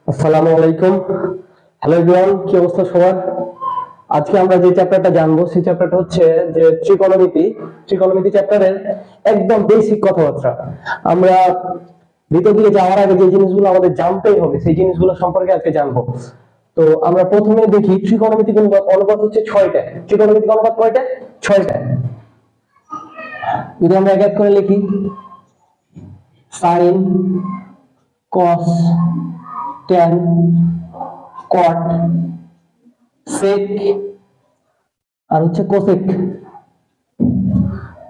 আসসালামু আলাইকুম। Hello everyone, কি অবস্থা সবার? আজকে আমরা যে চ্যাপ্টারটা জানবো সেই চ্যাপ্টারটা হচ্ছে যে ত্রিকোণমিতি। ত্রিকোণমিতি চ্যাপ্টারের একদম বেসিক কথাবার্তা। আমরা ভিতর দিকে যাওয়ার আগে যে জিনিসগুলো আমাদের জানতেই হবে সেই জিনিসগুলো সম্পর্কে আজকে জানবো। তো আমরা প্রথমে দেখি ত্রিকোণমিতিক অনুপাত হচ্ছে 6টা। ত্রিকোণমিতিক অনুপাত কয়টা? 6টা। যদি আমরা এক এক করে লিখি, সাইন, কস, ট্যান, কট, সেক আর হচ্ছে কোসেক।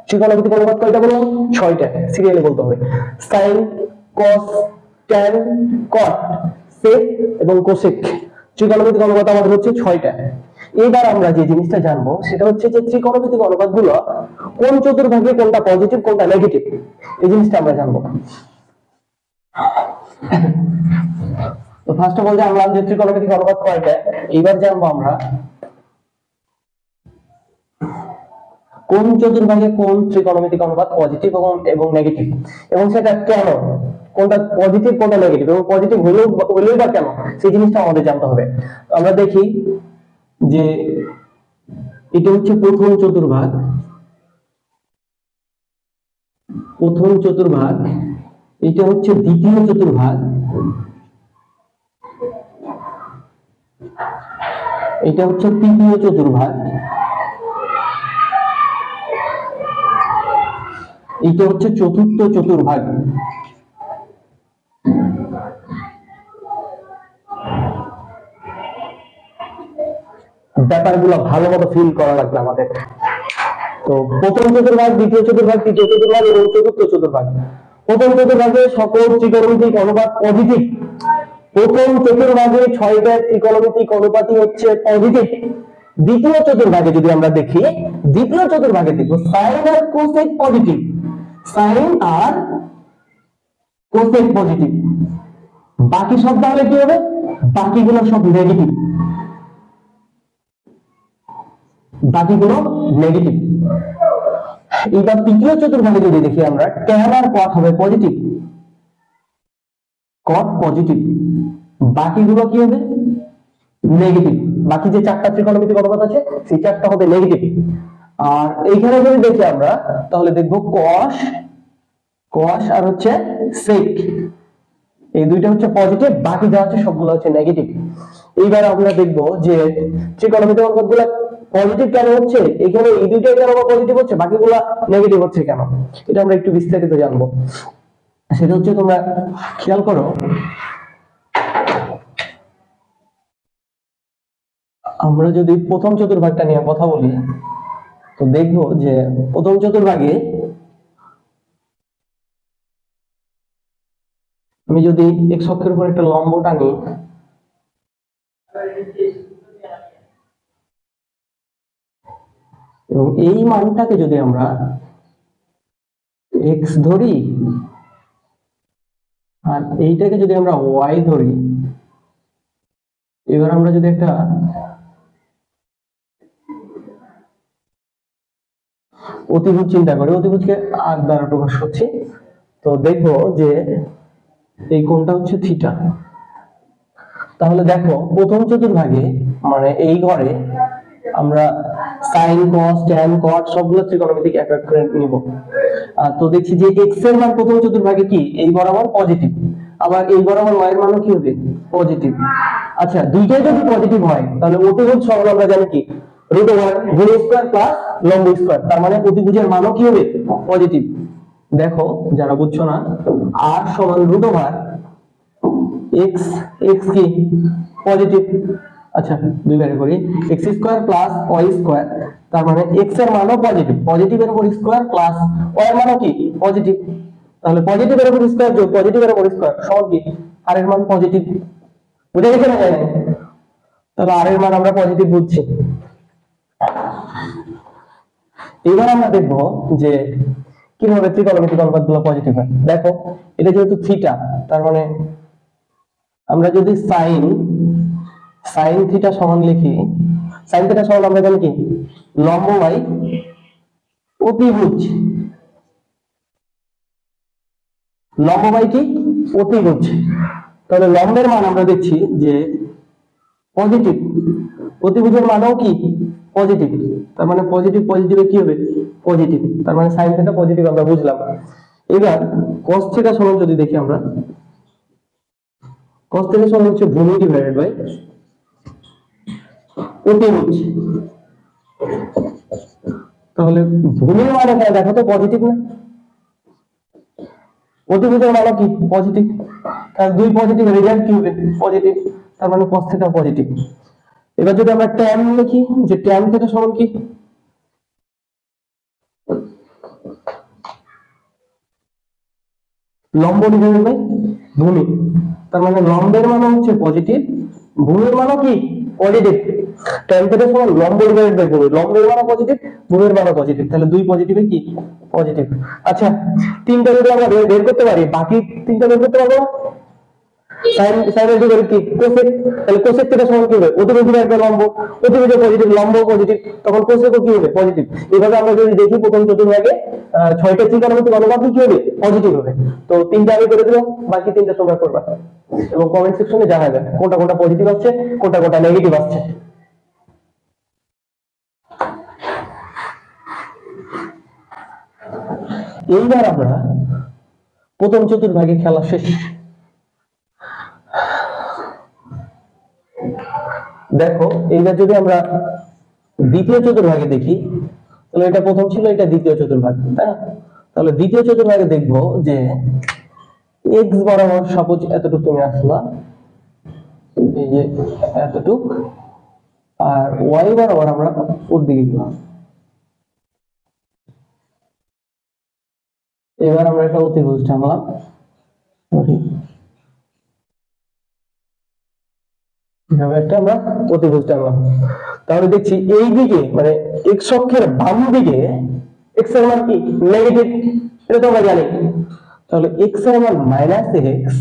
ত্রিকোণমিতিক অনুপাত কয়টা বললাম? 6টা। সিরিয়ালে বলতে হবে। সাইন, কস, ট্যান, কট, সেক এবং কোসেক। ত্রিকোণমিতিক অনুপাত আমাদের হচ্ছে 6টা। এবার আমরা যে জিনিসটা জানবো সেটা হচ্ছে যে ত্রিকোণমিতিক অনুপাতগুলো কোন চতুর্ভাগে কোনটা পজিটিভ কোনটা নেগেটিভ, এই জিনিসটা আমরা জানবো। তো ফার্স্ট অফ অল জানলাম যে ত্রিকোণমিতিক অনুপাত কয়টা। এইবার জানবো আমরা কোন চতুর্ভাগে কোন ত্রিকোণমিতিক অনুপাত পজিটিভ এবং নেগেটিভ, এবং সেটা কেন, কোনটা পজিটিভ কোনটা নেগেটিভ, এবং পজিটিভ হলেই বা কেন, সেই জিনিসটা আমাদের জানতে হবে। আমরা দেখি যে এটা হচ্ছে প্রথম চতুর্ভাগ, প্রথম চতুর্ভাগ, এটা হচ্ছে দ্বিতীয় চতুর্ভাগ, এটা হচ্ছে তৃতীয় চতুর্ভাগ, এটা হচ্ছে চতুর্থ চতুর্ভাগ। ব্যাপারগুলো ভালো মতো ফিল করা লাগবে আমাদের। তো প্রথম চতুর্ভাগ, দ্বিতীয় চতুর্ভাগ, তৃতীয় চতুর্ভাগ এবং চতুর্থ চতুর্ভাগ। প্রথম চতুর্ভাগে সকল ত্রিকোণমিতিক অনুপাত পজিটিভ। প্রথম চতুর্ভাগে 6টা ত্রিকোণমিতিক অনুপাতই হচ্ছে পজিটিভ। দ্বিতীয় চতুর্ভাগে যদি আমরা দেখি, দ্বিতীয় চতুর্ভাগে দেখো সাইন আর কোসেক পজিটিভ, সাইন আর কোসেক পজিটিভ। বাকি সব তাহলে কি হবে? বাকিগুলো সব নেগেটিভ, বাকিগুলো নেগেটিভ। এবার তৃতীয় চতুর্ভাগে যদি দেখি আমরা, ট্যান আর কট হবে পজিটিভ, কট পজিটিভ, বাকিগুলো কি হবে? নেগেটিভ। বাকি যে 4টা ত্রিকোণমিতিক অনুপাত আছে সেই 4টা হবে নেগেটিভ। আর এইখানে যদি দেখি আমরা তাহলে দেখবো কস, কস আর হচ্ছে সেক, এই দুইটা হচ্ছে পজিটিভ, বাকি যা আছে সবগুলো হচ্ছে নেগেটিভ। এইবার আমরা দেখবো যে ত্রিকোণমিতিক অনুপাতগুলো পজিটিভ কেন হচ্ছে, এখানে এই দুইটাই কেন পজিটিভ হচ্ছে, বাকিগুলো নেগেটিভ হচ্ছে কেন, এটা আমরা একটু বিস্তারিত জানবো। সেটা হচ্ছে তোমরা খেয়াল করো, আমরা যদি প্রথম চতুর্ভাগটা নিয়ে কথা বলি তো দেখবো যে প্রথম চতুর্ভাগে আমি যদি এক্স অক্ষের উপর একটা লম্ব টানি, এবং এই মানটাকে যদি আমরা এক্স ধরি আর এইটাকে যদি আমরা ওয়াই ধরি, এবার আমরা যদি একটা অতিভুজ চিন্তা করি, অতিভুজকে আর দ্বারা প্রকাশ করছি, তো দেখবো যে এই কোণটা হচ্ছে থিটা। তাহলে দেখো প্রথম চতুর্ভাগে মানে এই ঘরে আমরা সাইন, কস, ট্যান, কট সবগুলো ত্রিকোণমিতিক এক এক করে নিব। তো দেখছি যে এক্স এর মান প্রথম চতুর্ভাগে কি এই বরাবর পজিটিভ, আবার এই বরাবর ওয়াই এর মানও কি হবে? পজিটিভ। আচ্ছা, দুইটাই যদি পজিটিভ হয় তাহলে অতিভুজ সরল আমরা জানি কি √1 গুণ স্কয়ার প্লাস লম্ব স্কয়ার, তার মানে অতিভুজের মানও কি হবে? পজিটিভ। দেখো যারা বুঝছো না, r সমান √1 x, x কি পজিটিভ, আচ্ছা দুইবারে করি, x square plus y square, তার মানে x এর মানও পজিটিভ, পজিটিভের উপর স্কয়ার প্লাস y এর মানও কি পজিটিভ, তাহলে পজিটিভের উপর স্কয়ার যোগ পজিটিভের উপর স্কয়ার সমান কি r এর মান পজিটিভ। বুঝা গেছে না? জানেন, তাহলে r এর মান আমরা পজিটিভ বুঝছি। এবার আমরা দেখবো যে কিভাবে ত্রিকোণমিতিক অনুপাতগুলো পজিটিভ হয়। দেখো এটা যেহেতু থিটা, তার মানে আমরা যদি সাইন থিটা সমান লিখি, সাইন থিটা সমান আমরা জানি কি লম্ব বাই অতিভুজ, লম্ব বাই কি অতিভুজ। তাহলে লম্বের মান আমরা দেখছি যে পজিটিভ, অতিভুজের মানও কি পজিটিভ, তার মানে পজিটিভ পজিটিভে কি হবে পজিটিভ, তার মানে সাইন থিটা পজিটিভ আমরা বুঝলাম। এবার cos থিটা সমান যদি দেখি আমরা, cos থিটা সমান হচ্ছে ভূমি ডিভাইডেড বাই অতিভুজ। তাহলে ভূমির মান এখানে দেখো তো পজিটিভ না, অতিভুজের মান কি পজিটিভ, তার দুই পজিটিভ রেজাল্ট কি হবে পজিটিভ, তার মানে cos থিটা পজিটিভ। এবার যদি আমরা tan লিখি যে tan থিটা সমান কি লম্ব ডিভাইডেড বাই ভূমি, তার মানে লম্বের মান হচ্ছে পজিটিভ, ভূমির মানও কি পজিটিভ, tan থিটা সমান লম্ব ডিভাইডেড বাই ভূমি, লম্বের মানও পজিটিভ ভূমির মানও পজিটিভ, তাহলে দুই পজিটিভে কি পজিটিভ। আচ্ছা তিনটা যদি আমরা বের করতে পারি, বাকি তিনটা বের করতে পারবো না? sin এর বিপরীত কি cosec, তাহলে cosec থিটা সমান কি হবে অতিভুজ ডিভাইড বাই লম্ব, অতিভুজে পজিটিভ লম্ব পজিটিভ, তখন cosec কি হবে পজিটিভ। এইভাবে আমরা যদি দেখি প্রথম চতুর্ভাগে 6টা ত্রিকোণমিতিক অনুপাত কি হবে পজিটিভ হবে। তো তিনটা আমি করে দিলাম, বাকি তিনটা তোমরা করবা এবং কমেন্ট সেকশনে জানাবে কোনটা কোনটা পজিটিভ আসছে কোনটা কোনটা নেগেটিভ আসছে। এইবার আমরা প্রথম চতুর্ভাগে খেলা শেষ। দেখো এইবার যদি আমরা দ্বিতীয় চতুর্ভাগে দেখি, তাহলে এটা প্রথম ছিল, এটা দ্বিতীয় চতুর্ভাগ, তাই না? তাহলে দ্বিতীয় চতুর্ভাগে দেখবো যে x বরাবর সাপোজ এতটুকু তুমি আসলা, এই যে এতটুক, আর y বরাবর আমরা ওর দিকে গেলাম। এবার আমরা একটা অতিভুজ টানলাম, এভাবে একটা আমরা অতিভুজ টানলাম। তাহলে দেখছি এই দিকে মানে x অক্ষের বাম দিকে x এর মান কি নেগেটিভ, এটা তো আমরা জানি। তাহলে x এর মান -x,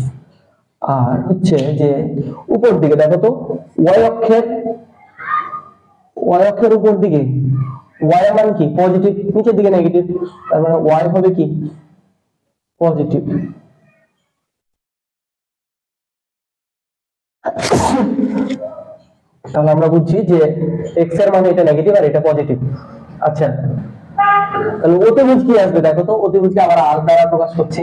আর হচ্ছে যে উপর দিকে দেখো তো y অক্ষের উপর দিকে y এর মান কি পজিটিভ, নিচের দিকে নেগেটিভ, তার মানে y হবে কি পজিটিভ। তাহলে আমরা বুঝছি যে x এর মানে এটা নেগেটিভ আর এটা পজিটিভ। আচ্ছা তাহলে অতিভুজ কি আসবে দেখো তো, অতিভুজকে আমরা r দ্বারা প্রকাশ করছি,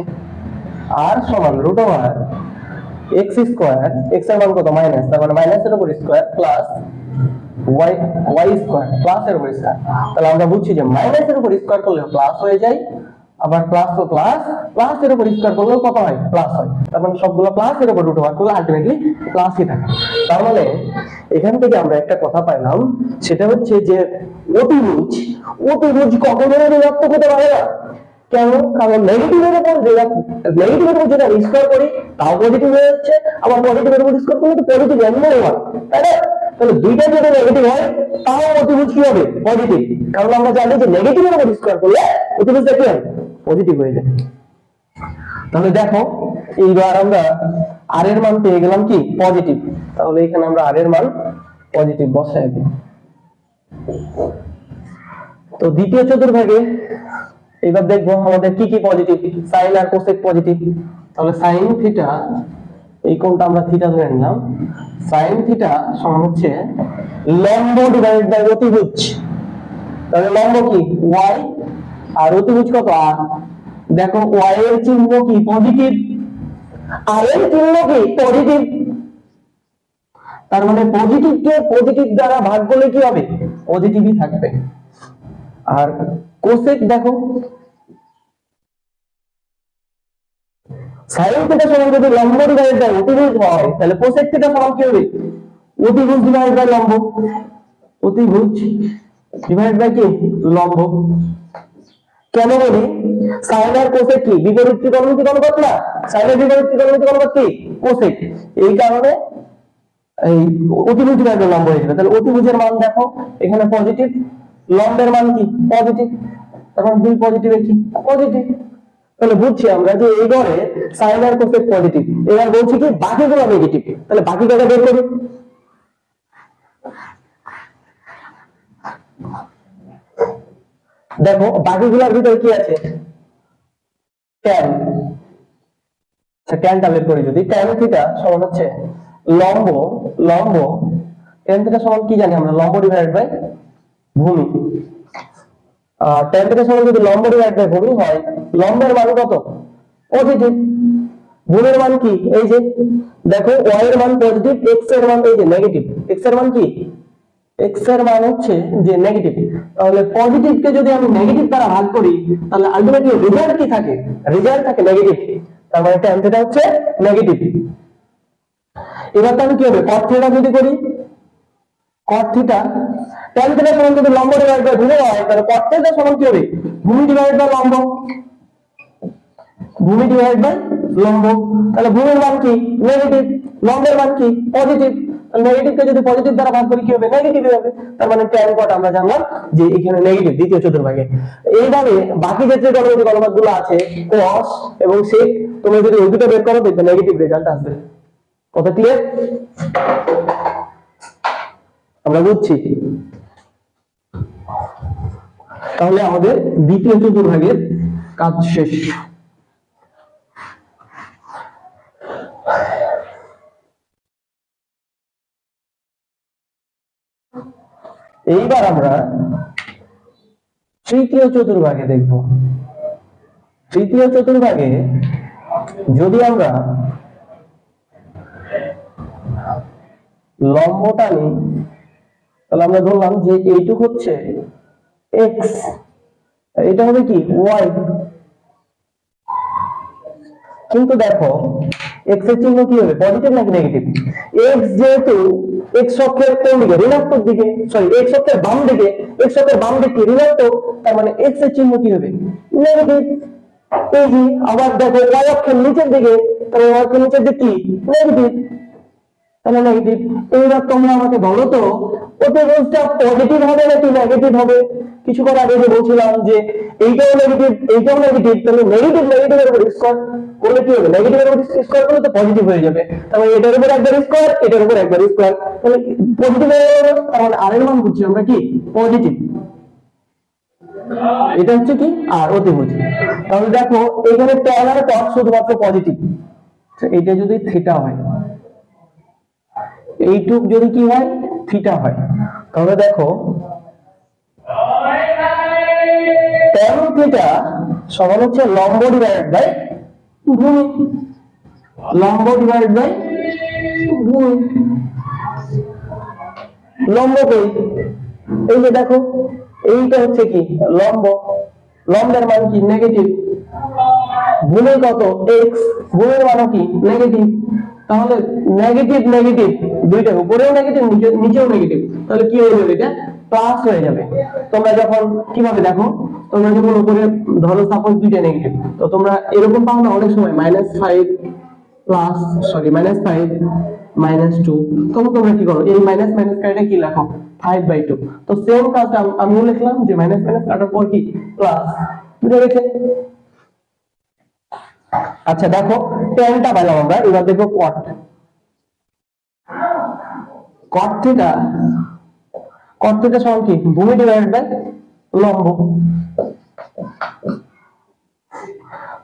r সমান √x স্কয়ার, x এর মান কত মাইনাস, তার মানে মাইনাস এর উপর square plus y square plus এর উপর স্কয়ার। তাহলে আমরা বুঝছি যে মাইনাস এর উপর স্কয়ার করলে প্লাস হয়ে যায়, আবার প্লাস তো প্লাস, প্লাস এর উপর স্কয়ার করলে কত হয় প্লাস হয়, তার মানে সবগুলো প্লাস এর উপর √1 করলে আলটিমেটলি প্লাসই থাকে। তার মানে এখান থেকে আমরা একটা কথা পাইলাম, সেটা হচ্ছে যে অতিভুজ কখনো ঋণাত্মক হতে পারে না। কেন? কারণ নেগেটিভের উপর যেটা স্কয়ার করি তাও পজিটিভ হয়ে যাচ্ছে, আবার পজিটিভের উপর স্কয়ার করলে তো পজিটিভ এমনই হয়, তাই না? তাহলে দুইটা যদি নেগেটিভ হয় তাও অতিভুজ কি হবে পজিটিভ, কারণ আমরা জানি যে নেগেটিভের উপর স্কয়ার করলে অতিভুজটা কি হয় পজিটিভ হয়ে যায়। তাহলে দেখো এইবার আমরা r এর মান পেয়ে গেলাম কি পজিটিভ, তাহলে এখানে আমরা r এর মান পজিটিভ বসাই দিই। তো দ্বিতীয় চতুর্ভাগে এবার দেখবো আমাদের কি কি পজিটিভ, সাইন আর কোসেক পজিটিভ। তাহলে সাইন থিটা, এই কোণটা আমরা থিটা ধরে নিলাম, সাইন থিটা সমান হচ্ছে লম্ব ডিভাইডেড বাই অতিভুজ। তাহলে লম্ব কি y আর অতিভুজ কত r, দেখো y এর চিহ্ন কি পজিটিভ, r এর চিহ্ন কি পজিটিভ, তার মানে পজিটিভকে পজিটিভ দ্বারা ভাগ করলে কি হবে পজিটিভই থাকবে। আর কোসেক দেখো সাইন থিটা সমান যদি লম্ব ডিভাইডেড বাই অতিভুজ হয়, তাহলে কোসেক থিটা সমান কি হবে অতিভুজ ডিভাইডেড বাই লম্ব, অতিভুজ ডিভাইডেড বাই কি লম্ব। কেন বলি সাইন আর কোসেক কি বিপরীত ত্রিকোণমিতিক অনুপাত না, সাইনের বিপরীত ত্রিকোণমিতিক অনুপাত কি কোসেক, এই কারণে এই অতিভুজ ডিভাইডেড বাই লম্ব হয়ে যাবে। তাহলে অতিভুজের মান দেখো এখানে পজিটিভ, লম্বের মান কি পজিটিভ, তখন দুই পজিটিভ কি পজিটিভ। তাহলে বুঝছি আমরা যে এই ঘরে সাইন আর কোসেক পজিটিভ। এবার বলছি কি বাকিগুলো নেগেটিভ, তাহলে বাকি কয়টা বের করি। দেখো বাকিগুলোর ভিতরে কি আছে tan, ট্যানটা বের করি যদি, ট্যান থিটা সমান হচ্ছে লম্ব লম্ব ট্যান থিটা সমান কি জানি আমরা, লম্ব ডিভাইডেড বাই ভূমি। ট্যান থিটা সমান যদি লম্ব ডিভাইডেড বাই ভূমি হয়, লম্বের মান কত? পজিটিভ। ভূমির মান কি? এই যে দেখো, y এর মান পজিটিভ, x এর মান এই যে নেগেটিভ। x এর মান কি? x এর মান হচ্ছে যে নেগেটিভ। তাহলে পজিটিভ কে যদি আমি নেগেটিভ দ্বারা ভাগ করি, তাহলে আলটিমেটলি রেজাল্ট কি থাকে? রেজাল্ট থাকে নেগেটিভ। তার মানে ট্যান থিটা হচ্ছে নেগেটিভ। এবার তাহলে কি হবে? cot থিটা যদি করি, cot থিটা, ট্যান থিটা সমান যদি লম্ব ডিভাইড বাই ভূমি হয়, তাহলে cot থিটা সমান কি হবে? ভূমি ডিভাইড বাই লম্ব। ভূমি ডিভাইড বাই লম্ব। তাহলে ভূমির মান কি? নেগেটিভ, লম্বের মান কি? পজিটিভ। নেগেটিভ কে যদি পজিটিভ দ্বারা ভাগ করি কি হবে? নেগেটিভ হবে। তার মানে ট্যান কট আমরা জানলাম যে এখানে নেগেটিভ দ্বিতীয় চতুর্ভাগে। এইভাবে বাকি যে ত্রিকোণমিতিক অনুপাতগুলো আছে cos এবং sec, তুমি যদি ওই দুটো বের করো দেখবে নেগেটিভ রেজাল্ট আসবে। কথা ক্লিয়ার? আমরা বুঝছি। তাহলে আমাদের দ্বিতীয় চতুর্ভাগের কাজ শেষ। এইবার আমরা তৃতীয় চতুর্ভাগে দেখব। তৃতীয় চতুর্ভাগে যদি আমরা লম্বটা নিই, তাহলে আমরা ধরলাম যে এইটুক হচ্ছে x, এটা হবে কি y। কিন্তু দেখো x এর চিহ্ন কি হবে? পজিটিভ নাকি নেগেটিভ? x যেহেতু x অক্ষের কোন দিকে? ঋণাত্মক দিকে। সরি, x অক্ষের বাম দিকে। x অক্ষের বাম দিকে ঋণাত্মক, তার মানে x এর চিহ্ন কি হবে? নেগেটিভ। এই যে আবার দেখো y অক্ষের নিচের দিকে, তাহলে y অক্ষের নিচের দিকে কি? নেগেটিভ। তাহলে নেগেটিভ। এইবার তোমরা আমাকে বলো তো অতিভুজটা পজিটিভ হবে নাকি নেগেটিভ হবে? কিছুক্ষণ আগে যে বলছিলাম যে এইটাও নেগেটিভ এইটাও নেগেটিভ, তাহলে নেগেটিভ নেগেটিভের উপর স্কয়ার করলে কি হবে? নেগেটিভের উপর স্কয়ার করলে তো পজিটিভ হয়ে যাবে। তাহলে এটার উপর একবার স্কয়ার, এটার উপর একবার স্কয়ার, তাহলে পজিটিভ হয়ে যাবে। তার মানে আর এর মান বুঝছি আমরা কি? পজিটিভ। এটা হচ্ছে কি? আর অতিভুজ। তাহলে দেখো এখানে ট্যান আর cot শুধুমাত্র পজিটিভ। এটা যদি থিটা হয়, এইটুক যদি কি হয়? থিটা হয়, তাহলে দেখো tan থিটা সমান হচ্ছে লম্ব ডিভাইডেড বাই ভূমি। লম্ব ডিভাইডেড বাই ভূমি। লম্ব কই? এই যে দেখো, এইটা হচ্ছে কি? লম্ব। লম্বের মান কি? নেগেটিভ। ভূমি কত? x, ভূমির মান কি? নেগেটিভ। তাহলে নেগেটিভ নেগেটিভ দুইটা, উপরেও নেগেটিভ নিচেও নেগেটিভ, তাহলে কি হয়ে যাবে? এটা প্লাস হয়ে যাবে। তোমরা যখন কিভাবে দেখো, তোমরা যখন উপরে ধরো সাপোজ দুইটা নেগেটিভ, তো তোমরা এরকম পাও না অনেক সময় -5 প্লাস, সরি -5 -2, তখন তোমরা কি করো? এই মাইনাস মাইনাস কাটাটা কি লেখো? 5/2। তো সেম কাজটা আমিও লিখলাম যে মাইনাস মাইনাস কাটার পর কি? প্লাস। বুঝে গেছে? আচ্ছা দেখো ট্যানটা পেলাম আমরা, এবার দেখো cot। cot theta, cot theta সমান কি? ভূমি ডিভাইডেড বাই লম্ব।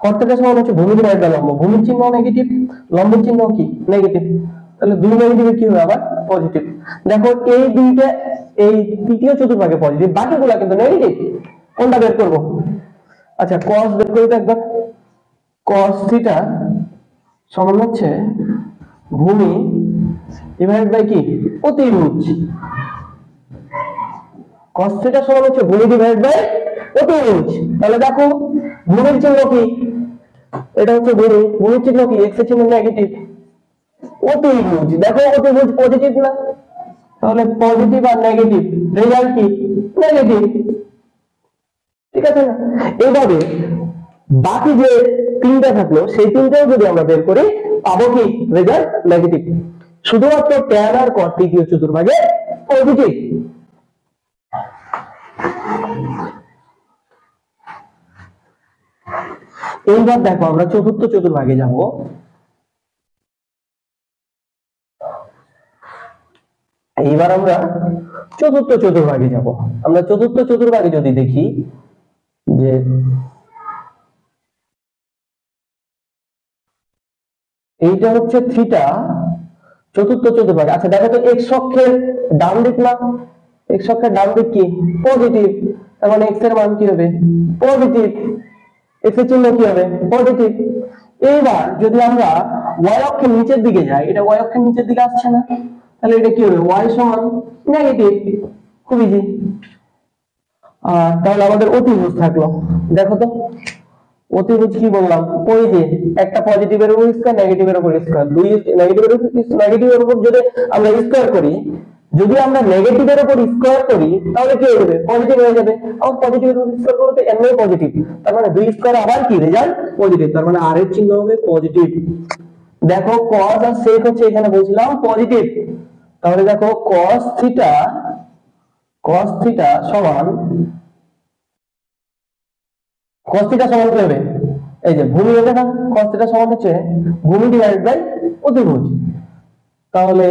cot থিটা সমান হচ্ছে ভূমি ডিভাইডেড বাই লম্ব। ভূমির চিহ্ন নেগেটিভ, লম্বের চিহ্ন কি? নেগেটিভ। তাহলে দুই নেগেটিভ কি হবে? আবার পজিটিভ। দেখো এই দুইটা এই তৃতীয় চতুর্ভাগে পজিটিভ, বাকিগুলো কিন্তু নেগেটিভ। কোনটা বের করব? আচ্ছা cos বের করি তো একবার। cos থিটা সমান হচ্ছে ভূমি ডিভাইডেড বাই কি? অতিভুজ। cos থিটা সমান হচ্ছে ভূমি ডিভাইডেড বাই অতিভুজ। তাহলে দেখো ভূমির চিহ্ন কি? এটা হচ্ছে ভূমি। ভূমির চিহ্ন কি? x এর চিহ্ন নেগেটিভ। অতিভুজ, দেখো অতিভুজ পজিটিভ না, তাহলে পজিটিভ আর নেগেটিভ রেজাল্ট কি? নেগেটিভ। ঠিক আছে না? এইভাবে বাকি যে তিনটা থাকলো সেই তিনটাও যদি আমরা বের করি পাবো কি? Result negative. শুধুমাত্র ট্যান আর cot তৃতীয় চতুর্ভাগে পজিটিভ। এইবার দেখো আমরা চতুর্থ চতুর্ভাগে যাব। এইবার আমরা চতুর্থ চতুর্ভাগে যাব। আমরা চতুর্থ চতুর্ভাগে যদি দেখি যে এইটা হচ্ছে থিটা চতুর্থ চতুর্ভাগ। আচ্ছা দেখো তো এক্স অক্ষের ডান দিক না, এক্স অক্ষের ডান দিক কি পজিটিভ, তার মানে এক্স এর মান কি হবে পজিটিভ, এক্স এর চিহ্ন কি হবে পজিটিভ। এইবার যদি আমরা ওয়াই অক্ষের নিচের দিকে যাই, এটা ওয়াই অক্ষের নিচের দিকে আসছে না, তাহলে এটা কি হবে ওয়াই সমান নেগেটিভ, খুব ইজি। তাহলে আমাদের অতিভুজ থাকলো। দেখো তো অতিভুজ কি বললাম, ওই যে একটা পজিটিভের উপর স্কয়ার নেগেটিভের উপর স্কয়ার, দুই নেগেটিভের উপর যদি আমরা স্কয়ার করি, যদি আমরা নেগেটিভের উপর স্কয়ার করি তাহলে কি হবে পজিটিভ হয়ে যাবে, আবার পজিটিভের উপর স্কয়ার করলে এমনি পজিটিভ, তার মানে দুই স্কয়ার আবার কি রেজাল্ট পজিটিভ, তার মানে আর এর চিহ্ন হবে পজিটিভ। দেখো cos আর sec হচ্ছে এখানে বলছিলাম পজিটিভ, তাহলে দেখো cos থিটা সমান cos থিটা সমান কি হবে, এই যে ভূমি হবে না, cos থিটা সমান হচ্ছে ভূমি ডিভাইডেড বাই অতিভুজ। তাহলে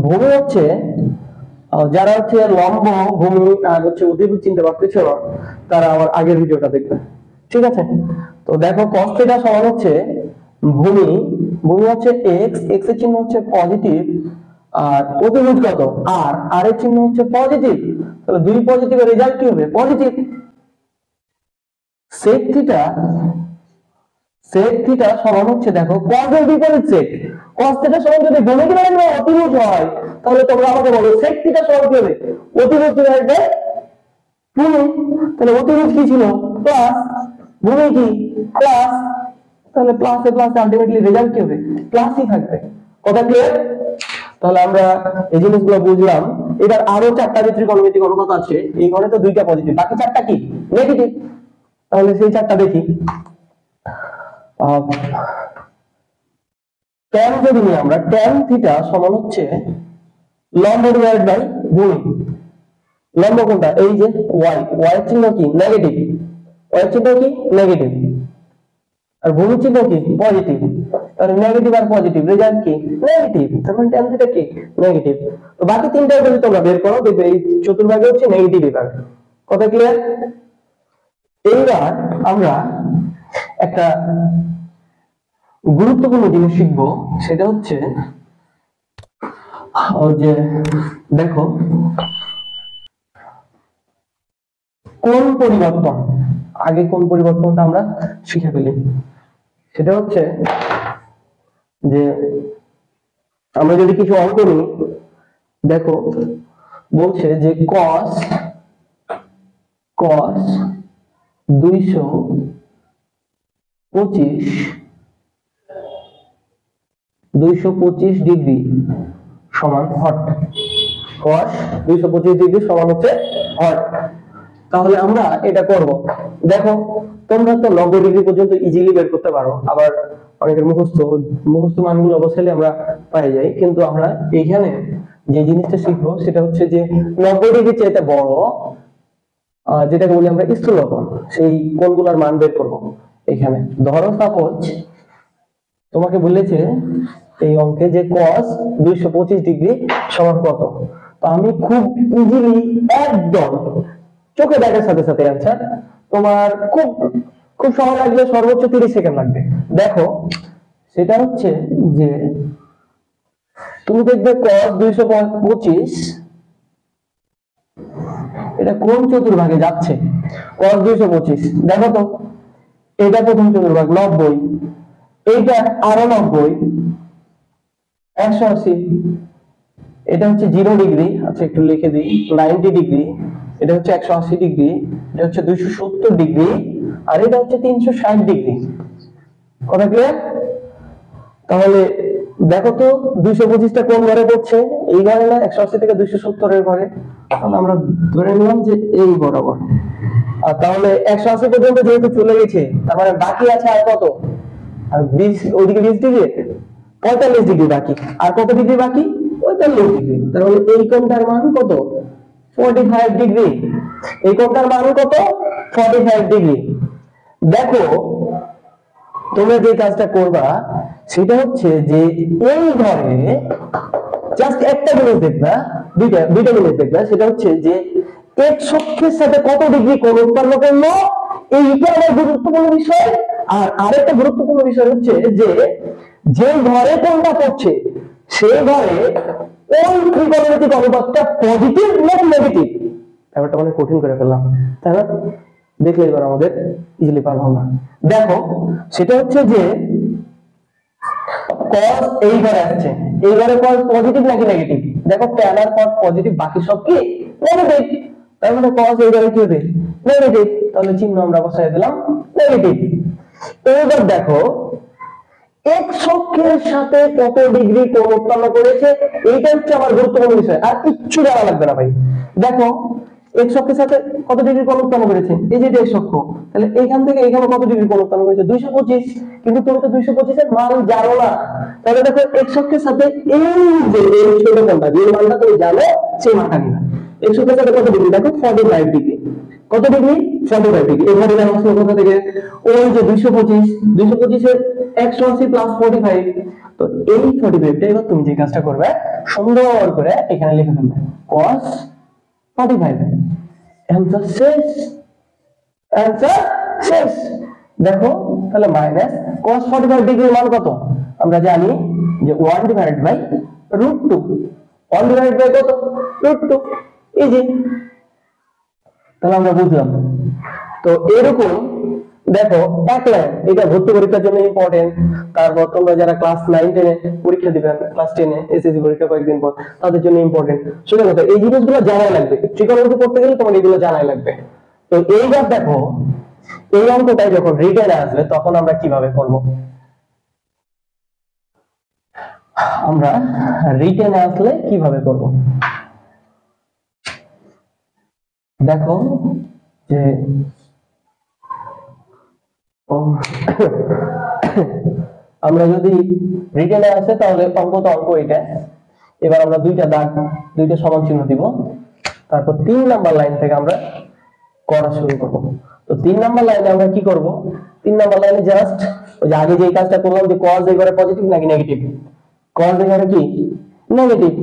ভূমি হচ্ছে যারা হচ্ছে লম্ব ভূমি আর হচ্ছে অতিভুজ চিনতে পারতেছে না তারা আমার আগের ভিডিওটা দেখবে, ঠিক আছে। তো দেখো cos থিটা সমান হচ্ছে ভূমি হচ্ছে x, x এর চিহ্ন হচ্ছে পজিটিভ, আর অতিভুজ কত আর এর চিহ্ন হচ্ছে পজিটিভ, তাহলে দুই পজিটিভের রেজাল্ট কি হবে পজিটিভ। sec থিটা সমান হচ্ছে দেখো cos এর বিপরীত sec, cos থিটা সমান যদি ভূমি ডিভাইডেড বাই অতিভুজ হয় তাহলে তোমরা আমাকে বলো sec থিটা সমান কি হবে অতিভুজ ডিভাইডেড বাই ভূমি, তাহলে অতিভুজ কি ছিল প্লাস, ভূমি কি প্লাস, তাহলে প্লাস এ প্লাস আলটিমেটলি রেজাল্ট কি হবে প্লাসই থাকবে। কথা ক্লিয়ার? তাহলে আমরা এই জিনিসগুলো বুঝলাম। এবার আরো চারটা যে ত্রিকোণমিতিক অনুপাত আছে, এই ঘরে তো দুইটা পজিটিভ, বাকি চারটা কি নেগেটিভ, তাহলে সেই চারটা দেখি। tan যদি নিই আমরা, tan থিটা সমান হচ্ছে লম্ব ডিভাইডেড বাই ভূমি। লম্ব কোনটা, এই যে y, y এর চিহ্ন কি নেগেটিভ, y এর চিহ্ন কি নেগেটিভ, আর ভূমি চিহ্ন কি পজিটিভ, তাহলে নেগেটিভ আর পজিটিভ রেজাল্ট কি নেগেটিভ, তার মানে tan থিটা কি নেগেটিভ। তো বাকি তিনটা যদি তোমরা বের করো দেখবে এই চতুর্ভাগে হচ্ছে নেগেটিভ এবার। কথা ক্লিয়ার? এইবার আমরা একটা গুরুত্বপূর্ণ জিনিস শিখবো, সেটা হচ্ছে যে দেখো কোন পরিবর্তন, আগে কোন পরিবর্তনটা আমরা শিখে ফেলি, সেটা হচ্ছে যে আমরা যদি কিছু অঙ্ক নিই, দেখো বলছে যে cos 225 ডিগ্রি সমান হট, cos 225 ডিগ্রি সমান হচ্ছে হট। তাহলে আমরা এটা করব। দেখো তোমরা তো 90 ডিগ্রি পর্যন্ত ইজিলি বের করতে পারো, আবার অনেকের মুখস্থ মানগুলো অবশ্যই আমরা পাই যাই, কিন্তু আমরা এইখানে যে জিনিসটা শিখবো সেটা হচ্ছে যে 90 ডিগ্রি চাইতে বড় যেটাকে বলি আমরা স্থূল কোণ, সেই কোণগুলোর মান বের করব। এখানে ধরো সাপোজ তোমাকে বলেছে এই অঙ্কে যে cos 225 ডিগ্রি সমান কত, তো আমি খুব ইজিলি একদম চোখে দেখার সাথে সাথে অ্যানসার, তোমার খুব সময় লাগবে, সর্বোচ্চ 30 সেকেন্ড লাগবে। দেখো সেটা হচ্ছে যে তুমি দেখবে cos 225 এটা কোন চতুর্ভাগে যাচ্ছে, cos 225 দেখো তো, এটা প্রথম চতুর্ভাগ 90, এইটা আরো 90, 180, এটা হচ্ছে 0 ডিগ্রি, আচ্ছা একটু লিখে দিই 90 ডিগ্রি, এটা হচ্ছে 180 ডিগ্রি, এটা হচ্ছে 270 ডিগ্রি, আর এটা হচ্ছে 360 ডিগ্রি। কথা ক্লিয়ার? তাহলে দেখো তো 225টা কোন ঘরে পড়ছে, এই ঘরে না 180 থেকে 270 এর ঘরে, তাহলে আমরা ধরে নিলাম যে এই বরাবর। আর তাহলে 180 পর্যন্ত যেহেতু চলে গেছে, তার মানে বাকি আছে আর কত, আর 20 ওইদিকে 20 ডিগ্রি 45 ডিগ্রি বাকি, আর কত ডিগ্রি বাকি 45 ডিগ্রি, তার মানে এই কোণটার মান কত 45 ডিগ্রি, এই কোণটার মান কত 45 ডিগ্রি। দেখো তোমরা যে কাজটা করবা সেটা হচ্ছে যে এই ঘরে জাস্ট একটা জিনিস দেখবা, দুইটা জিনিস দেখবা, সেটা হচ্ছে যে x অক্ষের সাথে কত ডিগ্রি কোণ উৎপন্ন করলো, এইটা আমার গুরুত্বপূর্ণ বিষয়। আর আরেকটা গুরুত্বপূর্ণ বিষয় হচ্ছে যে যে ঘরে কোনটা পড়ছে সেই ঘরে ওই ত্রিকোণমিতিক অনুপাতটা পজিটিভ নাকি নেগেটিভ। ব্যাপারটা অনেক কঠিন করে ফেললাম, তাই না? দেখলে এবার আমাদের ইজিলি পারবো না। দেখো সেটা হচ্ছে যে cos এই ঘরে আসছে, এই ঘরে cos পজিটিভ নাকি নেগেটিভ? দেখো tan আর cos পজিটিভ, বাকি সব কি নেগেটিভ। তার মানে cos এই ঘরে কি হবে? নেগেটিভ। তাহলে চিহ্ন আমরা বসাই দিলাম নেগেটিভ। এবার দেখো x অক্ষের সাথে কত ডিগ্রি কোণ উৎপন্ন করেছে, এইটা হচ্ছে আমার গুরুত্বপূর্ণ বিষয়। আর কিচ্ছু জানা লাগবে না ভাই। দেখো x অক্ষের সাথে কত ডিগ্রি কোণ উৎপন্ন করেছে, এই যে x অক্ষ, তাহলে এখান থেকে এখানে কত ডিগ্রি কোণ উৎপন্ন করেছে? 225। কিন্তু তুমি তো 225 এর মান জানো না, তাহলে দেখো x অক্ষের সাথে এই যে এই ছোট কোণটা, যে মানটা তুমি জানো সেই মানটা নিবা। x অক্ষের সাথে কত ডিগ্রি? দেখো 45 ডিগ্রি। কত ডিগ্রি? 45 ডিগ্রি। এখানে দেখো কোথা থেকে? ওই যে 225 এর 180 প্লাস 45। তো এই 45 টা এবার তুমি যে কাজটা করবে, সুন্দর করে এখানে লিখে ফেলবে cos 45। অ্যানসার শেষ, অ্যানসার শেষ। দেখো তাহলে মাইনাস cos 45 ডিগ্রির মান কত? আমরা জানি যে 1 ডিভাইডেড বাই √2। 1 ডিভাইডেড বাই কত? √2। ইজি। তাহলে আমরা বুঝলাম। তো এরকম দেখো এক লাইন, এটা ভর্তি পরীক্ষার জন্য ইম্পর্টেন্ট। তারপর তোমরা যারা ক্লাস 9 10 এ পরীক্ষা দিবেন, ক্লাস 10 এ এসএসসি পরীক্ষা কয়েকদিন পর, তাদের জন্য ইম্পর্টেন্ট। শুনে কথা, এই জিনিসগুলো জানাই লাগবে। ত্রিকোণমিতি পড়তে গেলে তোমার এগুলো জানাই লাগবে। তো এইবার দেখো এই অঙ্কটাই যখন রিটেনে আসবে তখন আমরা কিভাবে করব? আমরা রিটেনে আসলে কিভাবে করব? দেখো যে আমরা যদি রিটেনে আসে তাহলে অঙ্ক তো অঙ্ক এটা। এবার আমরা দুইটা দাগ, দুইটা সমান চিহ্ন দিব। তারপর 3 নাম্বার লাইন থেকে আমরা করা শুরু করব। তো 3 নাম্বার লাইনে আমরা কি করব? 3 নাম্বার লাইনে জাস্ট ওই যে আগে যে কাজটা করলাম যে cos এর ঘরে পজিটিভ নাকি নেগেটিভ, cos এর ঘরে কি নেগেটিভ।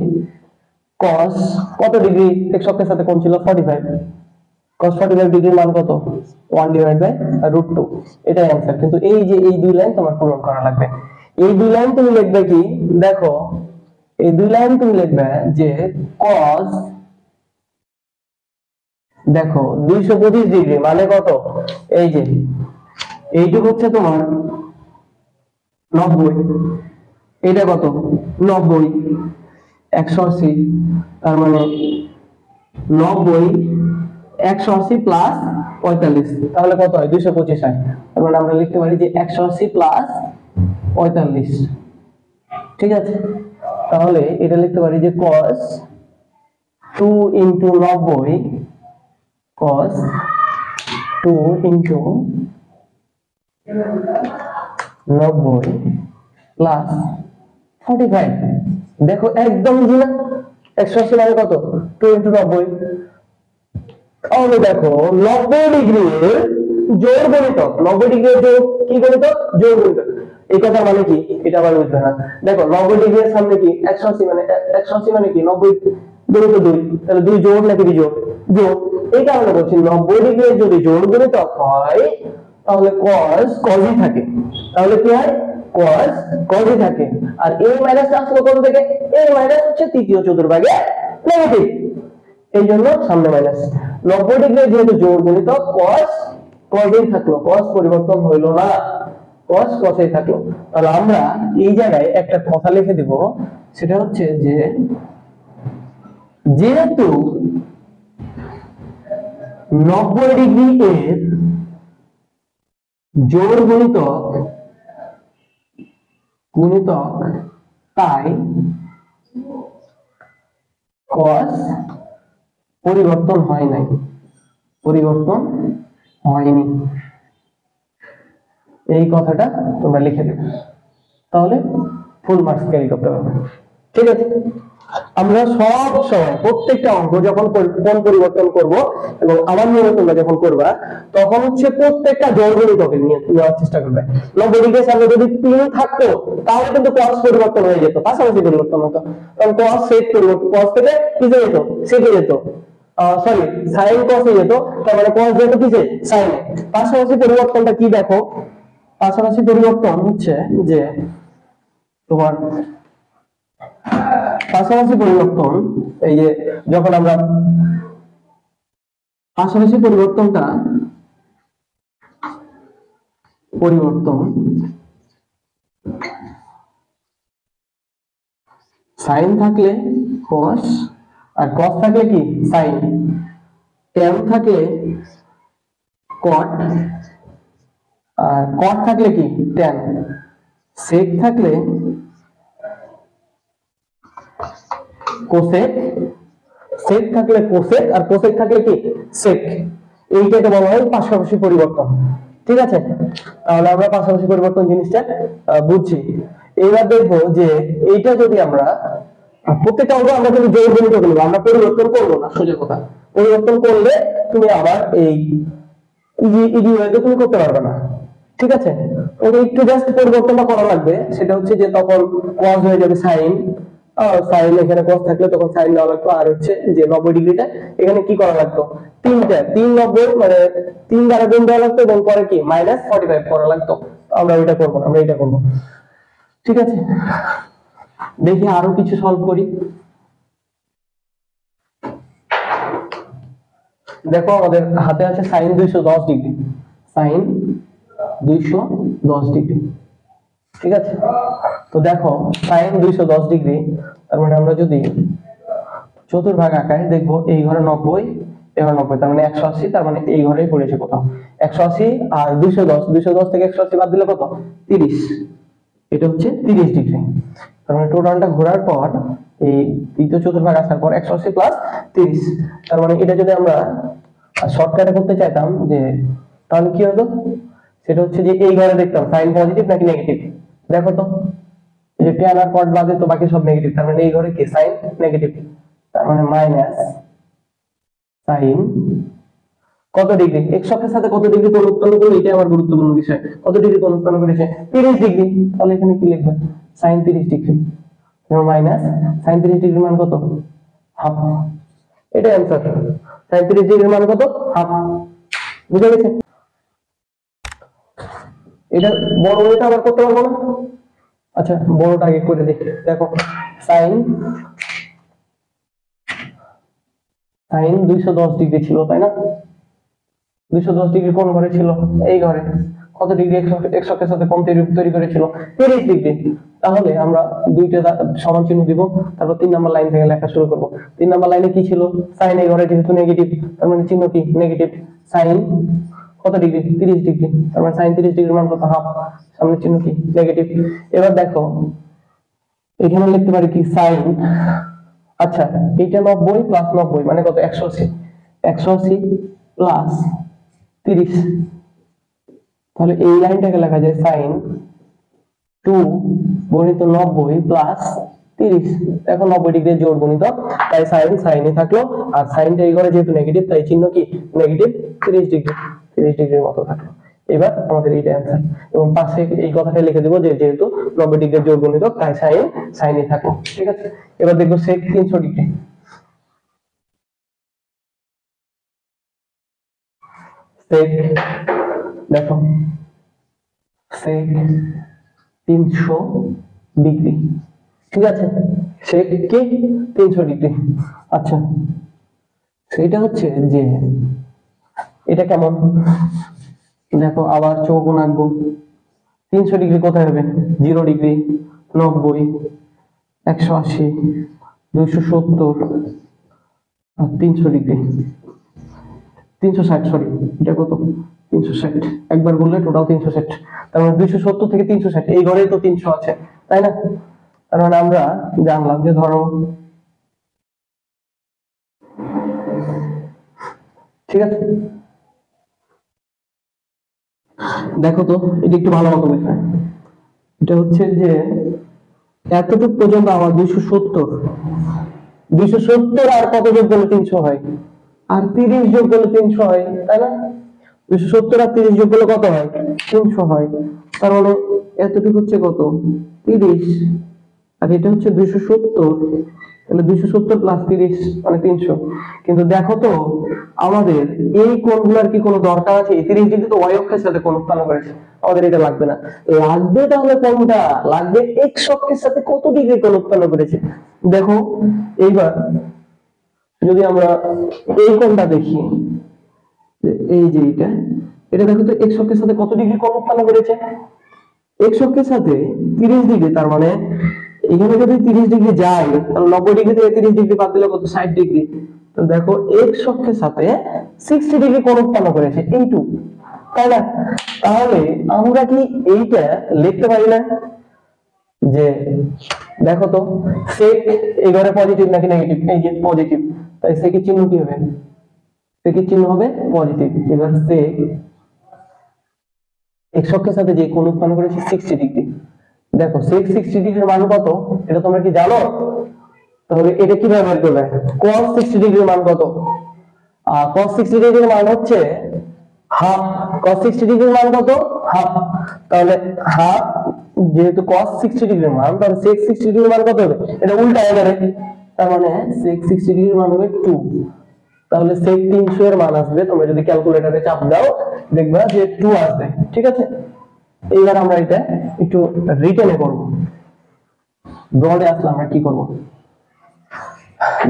cos কত ডিগ্রি x অক্ষের সাথে কোণ ছিল? 45। cos 45 ডিগ্রির মান কত? 1 ডিভাইড বাই √2। এটাই आंसर। কিন্তু এই যে এই দুই লাইন তোমার পূরণ করা লাগবে। এই দুই লাইন তুমি লিখবে কি? দেখো এই দুই লাইন তুমি লিখবে যে cos, দেখো 225 ডিগ্রি মানে কত? এই যে এইটুকু হচ্ছে তোমার 90, এটা কত? 90, 180, তার মানে 90 180 প্লাস 45, তাহলে কত হয়? 225 হয়। তার মানে আমরা লিখতে পারি যে 180 প্লাস 45। ঠিক আছে, তাহলে এটা লিখতে পারি যে cos 2 into 90, cos 2 into 90 plus 45। দেখো একদম ইজি না? 180 মানে কত? 2 ইনটু 90। তাহলে দেখো 90 ডিগ্রির জোড় গণিতক, 90 ডিগ্রির জোড় কি গণিতক? জোড় গণিতক। এই কথা মানে কি? এটা আবার বুঝবে না। দেখো 90 ডিগ্রির সামনে কি 180, মানে 180 মানে কি 90 গুণিত 2, তাহলে 2 জোড় নাকি বিজোড়? জোড়। এই কারণে বলছি 90 ডিগ্রির যদি জোড় গণিতক হয় তাহলে cos cosই থাকে। তাহলে কি হয়? cos cosই থাকে। আর a মাইনাস আসলো কোথা থেকে? a মাইনাস হচ্ছে তৃতীয় চতুর্ভাগে নেগেটিভ, এই জন্য সামনে মাইনাস। 90 ডিগ্রি যেহেতু জোড় গণিতক, cos cosই থাকলো, cos পরিবর্তন হইলো না, cos cosই থাকলো। তাহলে আমরা এই জায়গায় একটা কথা লিখে দিব, সেটা হচ্ছে যে যেহেতু 90 ডিগ্রি এর জোড় গুণিতক তাই cos পরিবর্তন হয় নাই, পরিবর্তন হয়নি। এই কথাটা তোমরা লিখে দেবে, তাহলে ফুল মার্কস ক্যারি করতে পারবে। ঠিক আছে, আমরা সব সময় প্রত্যেকটা অঙ্ক যখন কোণ পরিবর্তন করব এবং আমার নিয়মে তোমরা যখন করবা তখন হচ্ছে প্রত্যেকটা জোড় গুণিতকে নিয়ে নেওয়ার চেষ্টা করবে। 90 ডিগ্রির সামনে যদি 3 থাকতো তাহলে কিন্তু cos পরিবর্তন হয়ে যেত, পাশাপাশি পরিবর্তন হতো। কারণ cos সেট পরিবর্তন, cos থেকে কিসে যেত? সেটে যেত, সরি sin cos এ যেত। তার মানে cos যেত কিসে? sin এ। পাশাপাশি পরিবর্তনটা কি দেখো? পাশাপাশি পরিবর্তন হচ্ছে যে তোমার পাশাপাশি পরিবর্তন, এই যে যখন আমরা পাশাপাশি পরিবর্তন সাইন থাকলে কস, আর কস থাকলে কি সাইন, ট্যান থাকলে কট, আর কট থাকলে কি ট্যান, সেক থাকলে কোসেক, সেক থাকলে কোসেক, আর কোসেক থাকলে কি সেক। এইটাকে বলা হয় পাশাপাশি পরিবর্তন। ঠিক আছে, তাহলে আমরা পাশাপাশি পরিবর্তন জিনিসটা বুঝছি। এবার দেখবো যে এইটা যদি আমরা প্রত্যেকটা অঙ্ক আমরা কিন্তু জোর গণিত করবো, আমরা পরিবর্তন করবো না, সোজা কথা। পরিবর্তন করলে তুমি আবার এই ইজি ওয়েতে তুমি করতে পারবে না। ঠিক আছে, ওটা একটু জাস্ট পরিবর্তনটা করা লাগবে। সেটা হচ্ছে যে তখন cos হয়ে যাবে sin, সাইন এখানে cos থাকলে তখন সাইন দেওয়া লাগতো। আর হচ্ছে যে 90 ডিগ্রিটা এখানে কি করা লাগতো, 390 মানে 3 দ্বারা গুণ দেওয়া লাগতো, এবং পরে কি -45 করা লাগতো। আমরা ওইটা করবো না, আমরা এটা করবো। ঠিক আছে, দেখি আরো কিছু সলভ করি। দেখো আমাদের হাতে আছে sin 210 ডিগ্রি, sin 210 ডিগ্রি। ঠিক আছে, তো দেখো sin 210 ডিগ্রি, তার মানে আমরা যদি চতুর্ভাগ আঁকায় দেখবো এই ঘরে 90, এবার 90, তার মানে 180, তার মানে এই ঘরেই পড়েছে কোথাও 180, আর 210 থেকে 180 বাদ দিলে কত 30, এটা হচ্ছে 30 ডিগ্রি। তার মানে টোটালটা ঘোরার পর এই দ্বিতীয় চতুর্ভাগ আসার পর 180 প্লাস 30, তার মানে এটা যদি আমরা শর্টকাটে করতে চাইতাম যে তাহলে কি হতো, সেটা হচ্ছে যে এই ঘরে দেখতাম সাইন পজিটিভ নাকি নেগেটিভ। দেখো তো এই যে ট্যান আর কট বাদে তো বাকি সব নেগেটিভ, তার মানে এই ঘরে কি সাইন নেগেটিভ, তার মানে মাইনাস সাইন কত ডিগ্রি, এক্স অক্ষের সাথে কত ডিগ্রি কোণ উৎপন্ন করবে, এটা আমার গুরুত্বপূর্ণ বিষয়। কত ডিগ্রি কোণ উৎপন্ন করেছে 30 ডিগ্রি, তাহলে এখানে কি লিখবে সাইন 30 ডিগ্রি মাইনাস সাইন 30 ডিগ্রির মান কত হাফ, এটা অ্যানসার। সাইন 30 ডিগ্রির মান কত হাফ, বুঝা গেছে? এটা বড় এটা আবার করতে পারবো না, আচ্ছা বড়টা আগে করে দেখি। দেখো সাইন 210 ডিগ্রি ছিল, তাই না? 210 ডিগ্রি কোন ঘরে ছিল, এই ঘরে। কত ডিগ্রি এক্স অক্ষের সাথে কোণ তৈরি করেছিল 30 ডিগ্রি। তাহলে আমরা দুইটা সমান চিহ্ন দিব, তারপর 3 নাম্বার লাইন থেকে লেখা শুরু করব। 3 নাম্বার লাইনে কি ছিল, সাইন এই ঘরে যেহেতু নেগেটিভ, তার মানে চিহ্ন কি নেগেটিভ, সাইন কত ডিগ্রি 30 ডিগ্রি, তার মানে সাইন 30 ডিগ্রির মান কত হাফ, সামনে চিহ্ন কি নেগেটিভ। এবার দেখো এখানে লিখতে পারি কি সাইন, আচ্ছা এইটা 90 প্লাস 90 মানে কত 180, 180 প্লাস 30, তাহলে এই লাইনটাকে লেখা যায় সাইন 2 গুণিত 90 প্লাস 30। দেখো 90 ডিগ্রি জোড় গুণিত, তাই সাইন সাইনই থাকলো, আর সাইনটা এই ঘরে যেহেতু নেগেটিভ তাই চিহ্ন কি নেগেটিভ 30 ডিগ্রি, 30 ডিগ্রির মতো থাকলো। এবার আমাদের এইটা অ্যানসার, এবং পাশে এই কথাটা লিখে দেব যে যেহেতু 90 ডিগ্রি জোড় গুণিত তাই সাইন সাইনই থাকলো। ঠিক আছে, এবার দেখবো সেক 300 ডিগ্রি। সেক দেখো সেক 300 ডিগ্রি, ঠিক আছে, সেক কি 300 ডিগ্রি। আচ্ছা সেটা হচ্ছে যে এটা কেমন, দেখো আবার চৌকোণ আঁকবো। 300 ডিগ্রি কোথায় হবে, 0 ডিগ্রি, 90, 180, 270 আর 300 ডিগ্রি, 360, সরি এটা কত 360, একবার বললে টোটাল 360, তার মানে 270 থেকে 360 এই ঘরেই তো 300 আছে, তাই না? তার মানে আমরা জানলাম যে ধরো, ঠিক আছে দেখো তো এটা একটু ভালো মতো বুঝবে। এটা হচ্ছে যে এতটুকু পর্যন্ত আমার 270 আর কত যোগ করলে 300 হয়, আর 30 যোগ করলে 300 হয়, তাই না? 270 আর 30 যোগ করলে কত হয় 300 হয়, তার মানে এতটুকু হচ্ছে কত 30, আর এটা হচ্ছে 270 তাহলে 270 প্লাস 30 মানে 300। কিন্তু দেখো তো আমাদের এই কোণগুলোর কি কোনো দরকার আছে? 30 ডিগ্রি তো y অক্ষের সাথে কোণ উৎপন্ন করেছে, আমাদের এটা লাগবে না। লাগবে তাহলে কোনটা লাগবে? x অক্ষের সাথে কত ডিগ্রি কোণ উৎপন্ন করেছে। দেখো এইবার যদি আমরা এই কোণটা দেখি, এই যে এটা দেখো তো x অক্ষের সাথে কত ডিগ্রি কোণ উৎপন্ন করেছে। x অক্ষের সাথে 30 ডিগ্রি, তার মানে এখানে যদি 30 ডিগ্রি যায় তাহলে 90 ডিগ্রি থেকে 30 ডিগ্রি বাদ দিলে কত? 60 ডিগ্রি। তো দেখো x অক্ষের সাথে 60 ডিগ্রি কোণ উৎপন্ন করেছে এইটু, তাই না? তাহলে আমরা কি এইটা লিখতে পারি না যে দেখো তো sec এই ঘরে পজিটিভ নাকি নেগেটিভ? এই যে পজিটিভ, তাই sec এর চিহ্ন কি হবে? sec এর চিহ্ন হবে পজিটিভ। এবার sec x অক্ষের সাথে যে কোণ উৎপন্ন করেছে 60 ডিগ্রি, দেখো sec 60 ডিগ্রির মান কত এটা তোমরা কি জানো? তাহলে এটা কিভাবে বের করবে? cos 60 ডিগ্রির মান কত? cos 60 ডিগ্রির মান হচ্ছে হাফ। cos 60 ডিগ্রির মান কত? হাফ। তাহলে হাফ, যেহেতু cos 60 ডিগ্রির মান, তাহলে sec 60 ডিগ্রির মান কত হবে? এটা উল্টা হয়ে যাবে, তার মানে sec 60 ডিগ্রির মান হবে 2। তাহলে sec 300 এর মান আসবে, তোমরা যদি ক্যালকুলেটরে চাপ দাও দেখবা যে 2 আসবে, ঠিক আছে? এইবার আমরা এটা একটু রিটেনে করব। ব্রডে আসলে আমরা কি করব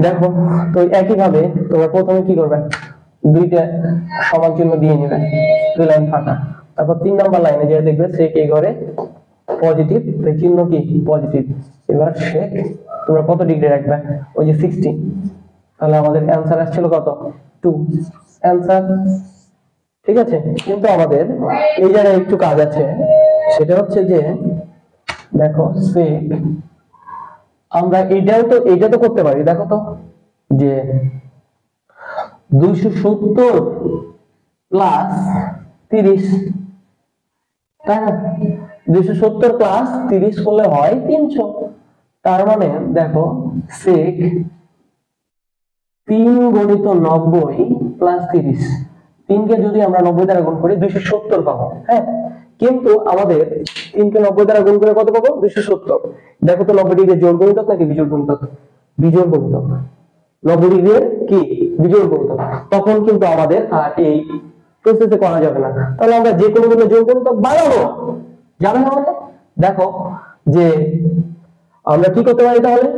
দেখো তো, একই ভাবে তোমরা প্রথমে কি করবে? দুইটা সমান চিহ্ন দিয়ে নেবে, দুই লাইন ফাঁকা। তারপর 3 নাম্বার লাইনে যে দেখবে sec এই ঘরে পজিটিভ, তো চিহ্ন কি? পজিটিভ। এবার sec তোমরা কত ডিগ্রি রাখবে? ওই যে 60। তাহলে আমাদের অ্যানসার আসছিল কত? 2 অ্যানসার, ঠিক আছে? কিন্তু আমাদের এই জায়গায় একটু কাজ আছে, সেটা হচ্ছে যে দেখো sec আমরা এটা তো করতে পারি। দেখো তো যে 270 প্লাস 30, তাই না? 270 প্লাস 30 করলে হয় 300। তার মানে দেখো sec 3 গুণিত 90 প্লাস 30, 3 কে যদি আমরা 90 দ্বারা গুণ করি 270 পাবো, হ্যাঁ? কিন্তু আমাদের 3 কে 90 দ্বারা গুণ করে কত পাবো? 270। দেখো তো 90 ডিগ্রি জোড় গুণিতক নাকি বিজোড় গুণিতক? বিজোড় গুণিতক। 90 ডিগ্রির কি? বিজোড় গুণিতক। তখন কিন্তু আমাদের আর এই প্রসেসে করা যাবে না। তাহলে আমরা যে কোনো জোড় গুণিতক বানাবো যাবে না আমাদের। দেখো যে আমরা কি করতে পারি তাহলে?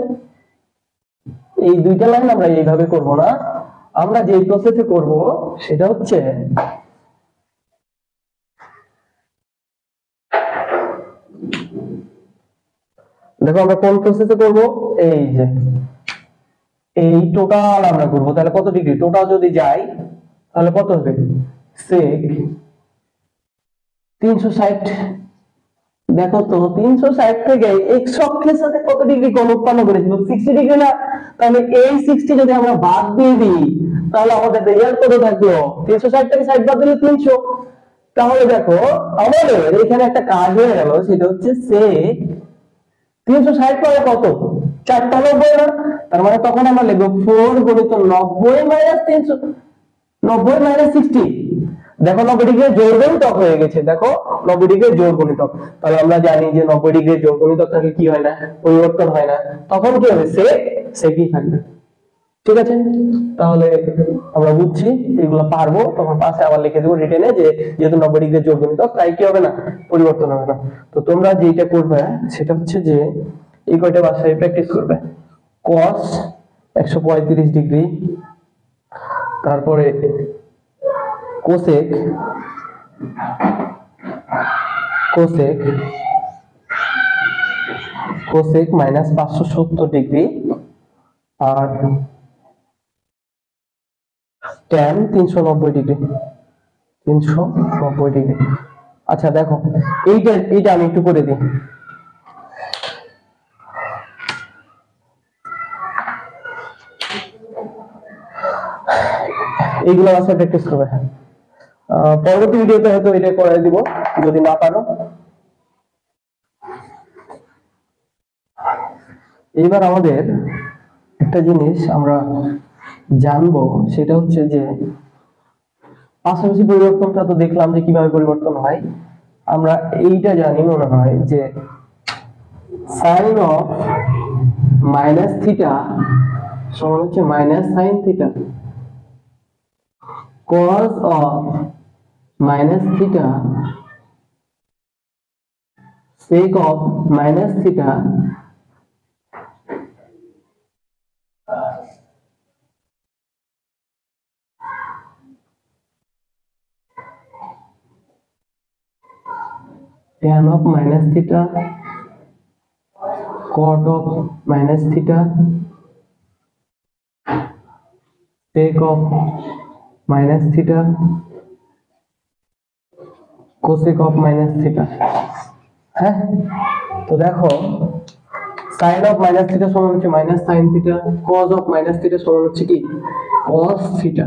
এই দুইটা লাইন আমরা এইভাবে করব না, আমরা যে প্রসেসে করব সেটা হচ্ছে দেখো আমরা কোন প্রসেসে করব? এই যে এই টোটাল আমরা করব। তাহলে কত ডিগ্রি টোটাল যদি যাই তাহলে কত হবে? sec 360। দেখো তো 360 থেকে x অক্ষের সাথে কত ডিগ্রি কোণ উৎপন্ন করেছিল? 60 ডিগ্রি না? তাহলে এই 60 যদি আমরা বাদ দিয়ে দিই তাহলে আমাদের রেজাল্ট কত থাকলো? 360 থেকে 60 বাদ দিলে 300। তাহলে দেখো আমাদের এখানে একটা কাজ হয়ে গেল, সেটা হচ্ছে sec 360 পরে কত? 490 না? তার মানে তখন আমরা লিখব 4 গুণিত 90 মাইনাস 300, 90 মাইনাস 60। দেখো 90 ডিগ্রি জোড় গুণিতক হয়ে গেছে। দেখো 90 ডিগ্রি জোড় গুণিতক, তাহলে আমরা জানি যে 90 ডিগ্রি জোড় গুণিতক থাকে কি হয় না? পরিবর্তন হয় না। তখন কি হবে? সেকই থাকবে, ঠিক আছে? তাহলে আমরা বুঝছি, এগুলো পারবো, তখন পাশে আবার লিখে দেবো রিটেনে যে যেহেতু 90 ডিগ্রি জোড় গুণিতক তাই কি হবে না? পরিবর্তন হবে না। তো তোমরা যেটা করবে সেটা হচ্ছে যে এই কয়টা বাসায় প্র্যাকটিস করবে। cos 135 ডিগ্রি, তারপরে cosec মাইনাস 570 ডিগ্রি, আর tan 390 ডিগ্রি। আচ্ছা দেখো এইটা আমি একটু করে দিই। এইগুলো আছে প্র্যাকটিস করবে, পরবর্তী ভিডিওতে হয়তো এটা করে দিব যদি না পারো। এবার আমাদের একটা জিনিস আমরা জানবো, সেটা হচ্ছে যে পাশাপাশি পরিবর্তনটা তো দেখলাম যে কিভাবে পরিবর্তন হয়। আমরা এইটা জানি মনে হয় যে sin of মাইনাস থিটা সমান হচ্ছে minus sine theta, cos of minus theta sec of minus theta tan of minus theta cot of minus theta sec of minus theta cosec of minus theta। হ্যাঁ, তো দেখো sin of minus theta সমান হচ্ছে minus sin theta, cos of minus theta সমান হচ্ছে কি cos theta,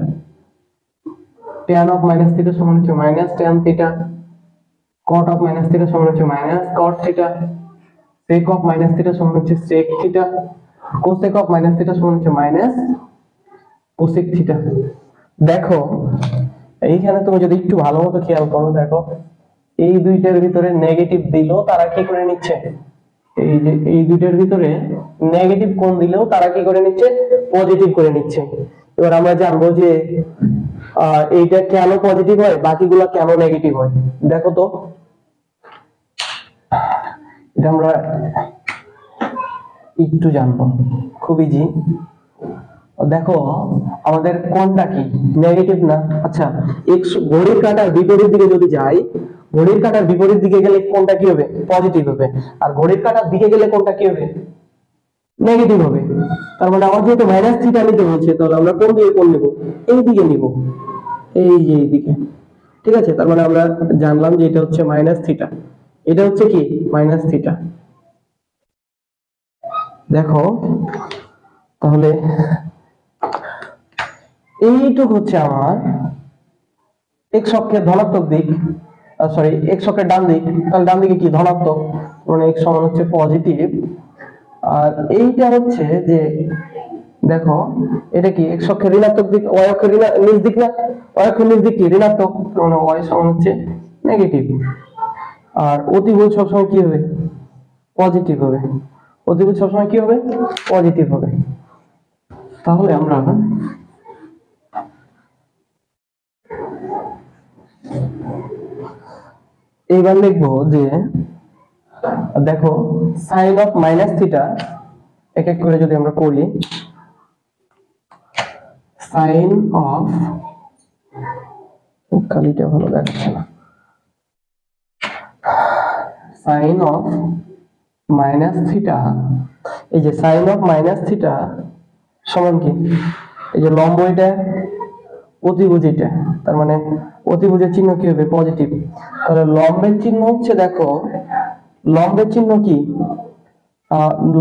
tan of minus theta সমান হচ্ছে minus tan theta, cot of minus theta সমান হচ্ছে minus cot theta, sec of minus theta সমান হচ্ছে sec theta, cosec of minus theta সমান হচ্ছে minus cosec theta। দেখো এইখানে তুমি যদি একটু ভালো মতো খেয়াল করো, দেখো এই দুইটার ভিতরে নেগেটিভ দিলেও তারা কি করে নিচ্ছে, এই যে এই দুইটার ভিতরে নেগেটিভ কোণ দিলেও তারা কি করে নিচ্ছে, পজিটিভ করে নিচ্ছে। এবার আমরা জানবো যে এইটা কেন পজিটিভ হয়, বাকিগুলো কেন নেগেটিভ হয়। দেখো তো এটা আমরা একটু জানবো, খুব ইজি। দেখো আমাদের কোণটা কি নেগেটিভ না? আচ্ছা, ঘড়ির কাঁটার বিপরীত দিকে যদি যাই, ঘড়ির কাঁটার বিপরীত দিকে গেলে কোণটা কি হবে, পজিটিভ হবে। আর ঘড়ির কাঁটার দিকে গেলে কোণটা কি হবে, নেগেটিভ হবে। তার মানে আমার যেহেতু মাইনাস থিটা নিতে বলছে, তাহলে আমরা কোন দিকে কোণ নেব, এই দিকে নিব, এই যে এই দিকে। ঠিক আছে, তার মানে আমরা জানলাম যে এটা হচ্ছে মাইনাস থিটা, এটা হচ্ছে কি মাইনাস থিটা। দেখো তাহলে এইটুক হচ্ছে আমার এক্স অক্ষের ধনাত্মক দিক, সরি এক্স অক্ষের ডান দিক, তাহলে ডান দিকে কি ধনাত্মক, মানে এক্স সমান হচ্ছে পজিটিভ। আর এইটা হচ্ছে যে দেখো এটা কি এক্স অক্ষের ঋণাত্মক দিক, ওয়াই অক্ষের নিচ দিক না, ওয়াই অক্ষের নিচ দিক কি ঋণাত্মক, মানে ওয়াই সমান হচ্ছে নেগেটিভ। আর অতিভুজ সবসময় কি হবে, পজিটিভ হবে। অতিভুজ সবসময় কি হবে, পজিটিভ হবে। তাহলে আমরা এইবার লিখবো যে দেখো সাইন অফ মাইনাস থিটা এক এক করে যদি আমরা করি, সাইন অফ, কালিটা ভালো দেখাচ্ছে না, সাইন অফ মাইনাস থিটা, এই যে সাইন অফ মাইনাস থিটা সমান কি, এই যে লম্ব এটা, অতিভুজ এটা, তার মানে অতিভুজের চিহ্ন কি হবে, পজিটিভ। তাহলে লম্বের চিহ্ন হচ্ছে, দেখো লম্বের চিহ্ন কি,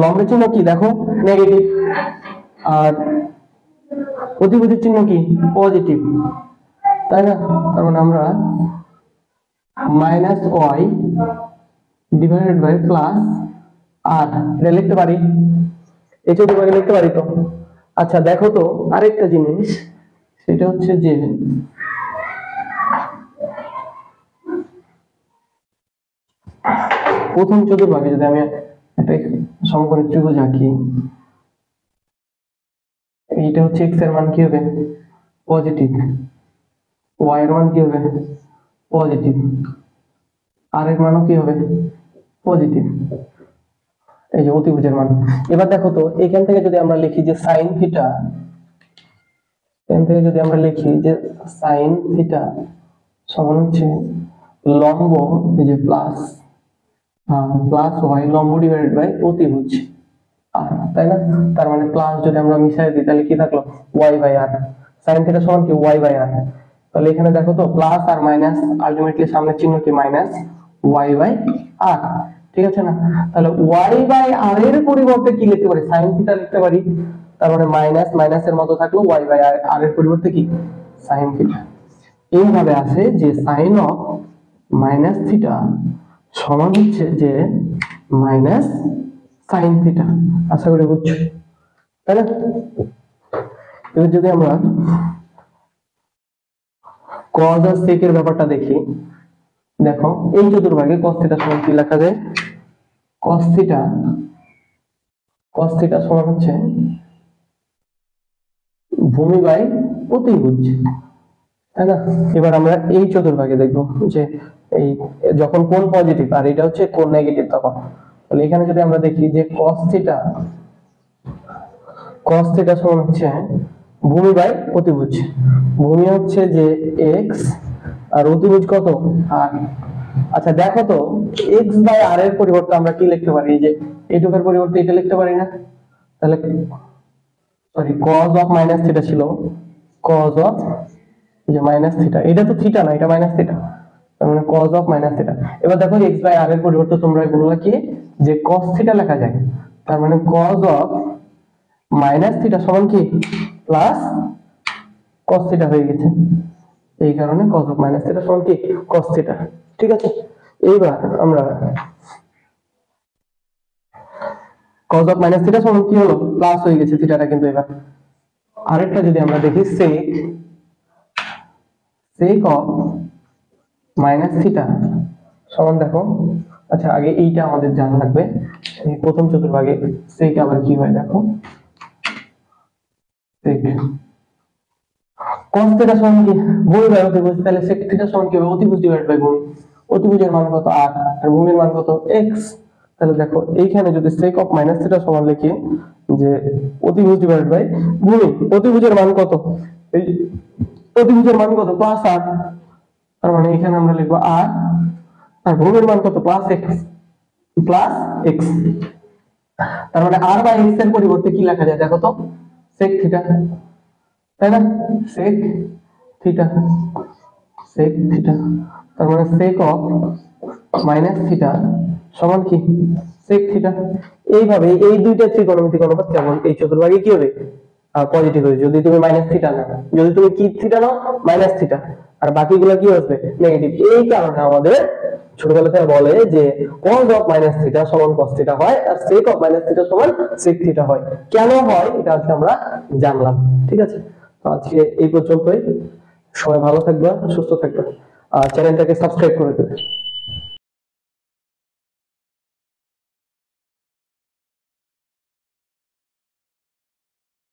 লম্বের চিহ্ন কি দেখো নেগেটিভ, আর অতিভুজের চিহ্ন কি পজিটিভ, তাই না? তার মানে আমরা minus y divided by plus আর এটা লিখতে পারি, এই চতুর্ভাগে লিখতে পারি তো। আচ্ছা দেখো তো আরেকটা জিনিস, সেটা হচ্ছে যে প্রথম চতুর্ভাগে যদি আমি একটা সমকোণী ত্রিভুজ আঁকি, এইটা হচ্ছে এক্স এর মান কি হবে, পজিটিভ, ওয়াই এর মান কি হবে, পজিটিভ, আর এর মানও কি হবে, পজিটিভ, এই যে অতিভুজের মান। এবার দেখো তো এখান থেকে যদি আমরা লিখি যে সাইন থিটা, এখান থেকে যদি আমরা লিখি যে সাইন থিটা সমান হচ্ছে লম্ব, এই যে প্লাস প্লাস ওয়াই লম্ব ডিভাইডেড বাই অতিভুজ আর, তাই না? তার মানে প্লাস যদি আমরা মিশাই দিই তাহলে কি থাকলো, Y by R, sine theta সমান কি ওয়াই বাই আর। তাহলে এখানে দেখো তো প্লাস আর মাইনাস, আলটিমেটলি সামনের চিহ্ন কি মাইনাস ওয়াই বাই আর, ঠিক আছে না? তাহলে ওয়াই বাই আর এর পরিবর্তে কি লিখতে পারি, সাইন থিটা লিখতে পারি। তার মানে মাইনাস মাইনাসের মতো থাকলো, ওয়াই বাই আর এর পরিবর্তে কি সাইন থিটা। এইভাবে আসে যে সাইন অফ মাইনাস থিটা সমান হচ্ছে যে মাইনাস সাইন থিটা। আশা করি বুঝছো, তাই না? এবার যদি আমরা cos আর sec এর ব্যাপারটা দেখি, দেখো এই চতুর্ভাগে cos থিটা সমান কি লেখা যায়, cos থিটা cos থিটা সমান হচ্ছে ভূমি বাই অতিভুজ, তাই না? এবার আমরা এই চতুর্ভাগে দেখবো যে এই যখন কোণ পজিটিভ আর এটা হচ্ছে কোণ নেগেটিভ তখন, তাহলে এখানে যদি আমরা দেখি যে cos থিটা সমান হচ্ছে ভূমি বাই অতিভুজ। ভূমি হচ্ছে যে x আর অতিভুজ কত r। আচ্ছা দেখো তো x বাই r এর পরিবর্তে আমরা কি লিখতে পারি? এই যে এইটুকের পরিবর্তে এটা লিখতে পারি না? তাহলে sorry cos of minus theta ছিল cos অফ যে মাইনাস থিটা, এটা তো থিটা না, এটা মাইনাস থিটা, তার মানে cos অফ মাইনাস থিটা। এবার দেখো x বাই r এর পরিবর্তে তোমরা বললা কি যে cos থিটা লেখা যায়, তার মানে cos অফ মাইনাস থিটা সমান কি প্লাস cos থিটা হয়ে গেছে, এই কারণে cos অফ মাইনাস থিটা সমান কি cos থিটা। ঠিক আছে, এইবার আমরা cos অফ মাইনাস থিটা সমান কি হলো প্লাস হয়ে গেছে থিটাটা, কিন্তু এবার আরেকটা যদি আমরা দেখি sec অফ মাইনাস থিটা সমান দেখো, আচ্ছা আগে এইটা আমাদের জানা লাগবে, এই প্রথম চতুর্ভাগে sec আবার কি হয় দেখো, sec cos থিটা সমান কি ভূমি বাই অতিভুজ, তাহলে sec থিটা সমান কি হবে অতিভুজ ডিভাইড বাই ভূমি, অতিভুজের মান কত r আর ভূমির মান কত x। তাহলে দেখো এইখানে যদি sec অফ মাইনাস থিটা সমান লিখি যে অতিভুজ ডিভাইড বাই ভূমি, অতিভুজের মান কত, এই অতিভুজের মান কত প্লাস r, তার মানে এখানে আমরা লিখবো r আর ভূমির মান কত প্লাস x, তার মানে r বাই x এর পরিবর্তে কি লেখা যায় দেখো তো sec থিটা, তাই না? sec থিটা, তার মানে sec অফ মাইনাস থিটা সমান কি sec থিটা। এইভাবে এই দুইটা ত্রিকোণমিতিক অনুপাত কেমন এই চতুর্ভাগে কি হবে পজিটিভ হবে যদি তুমি মাইনাস থিটা নাও, যদি তুমি কি থিটা নাও মাইনাস থিটা, আর বাকিগুলো কি আসবে নেগেটিভ। এই কারণে আমাদের ছোটবেলা থেকে বলে যে cos অফ মাইনাস থিটা সমান cos থিটা হয় আর sec অফ মাইনাস থিটা সমান sec থিটা হয়। কেন হয় এটা আজকে আমরা জানলাম। ঠিক আছে, তো আজকে এই পর্যন্তই। সবাই ভালো থাকবে, সুস্থ থাকবে, আর চ্যানেলটাকে সাবস্ক্রাইব করে দেবে।